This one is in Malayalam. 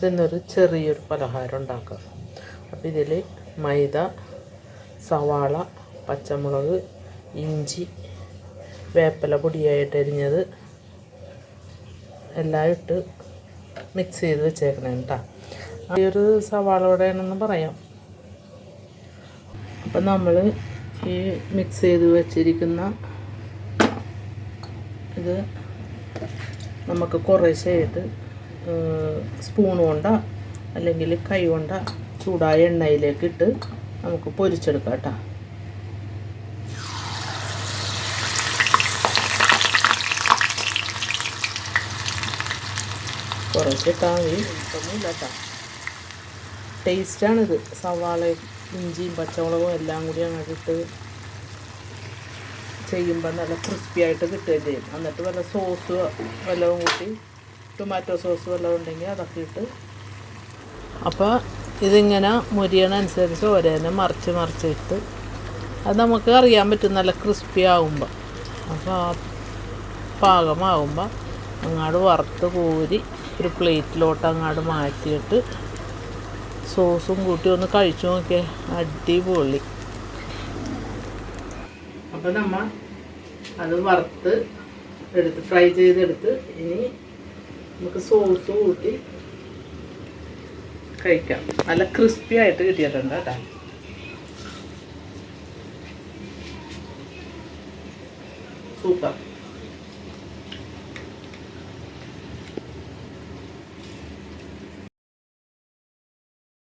നമുക്ക് ഇന്നൊരു ചെറിയൊരു പലഹാരം ഉണ്ടാക്കാം. അപ്പോൾ ഇതിൽ മൈദ, സവാള, പച്ചമുളക്, ഇഞ്ചി, വേപ്പില പൊടിയായിട്ട് അരിഞ്ഞത് എല്ലാം ഇട്ട് മിക്സ് ചെയ്ത് വെച്ചേക്കണേ കേട്ടോ. ഈ ഒരു സവാള വടയാണെന്ന് പറയാം. അപ്പം നമ്മൾ ഈ മിക്സ് ചെയ്ത് വെച്ചിരിക്കുന്ന ഇത് നമുക്ക് കുറേശ്ശായിട്ട് സ്പൂൺ കൊണ്ടോ അല്ലെങ്കിൽ കൈ കൊണ്ടോ ചൂടായ എണ്ണയിലേക്ക് ഇട്ട് നമുക്ക് പൊരിച്ചെടുക്കാം കേട്ടോ. കുറച്ചിട്ടാൽ മതി, ഒന്നുമില്ല കേട്ടോ. ടേസ്റ്റാണിത്. സവാളയും ഇഞ്ചിയും പച്ചമുളകും എല്ലാം കൂടി അങ്ങോട്ട് ഇട്ട് ചെയ്യുമ്പോൾ നല്ല ക്രിസ്പി ആയിട്ട് കിട്ടുകയും ചെയ്യും. എന്നിട്ട് വല്ല സോസ് വല്ലതും കൂട്ടി, ടൊമാറ്റോ സോസ് വല്ലതും ഉണ്ടെങ്കിൽ അതൊക്കെ ഇട്ട്, അപ്പോൾ ഇതിങ്ങനെ മുരിയണനുസരിച്ച് ഓരോന്നെ മറിച്ചിട്ട് അത് നമുക്ക് അറിയാൻ പറ്റും നല്ല ക്രിസ്പി ആകുമ്പോൾ. അപ്പോൾ ആ പാകമാകുമ്പോൾ അങ്ങോട്ട് വറുത്ത് കോരി ഒരു പ്ലേറ്റിലോട്ട് അങ്ങോട്ട് മാറ്റിയിട്ട് സോസും കൂട്ടി ഒന്ന് കഴിച്ചു നോക്കിയേ, അടിപൊളി. അപ്പോൾ നമ്മൾ അത് വറുത്ത് എടുത്ത് ഫ്രൈ ചെയ്തെടുത്ത് ഇനി നമുക്ക് സോസ് കൂട്ടി കഴിക്കാം. നല്ല ക്രിസ്പി ആയിട്ട് കിട്ടിയിട്ടുണ്ട് കേട്ടോ. സൂപ്പർ.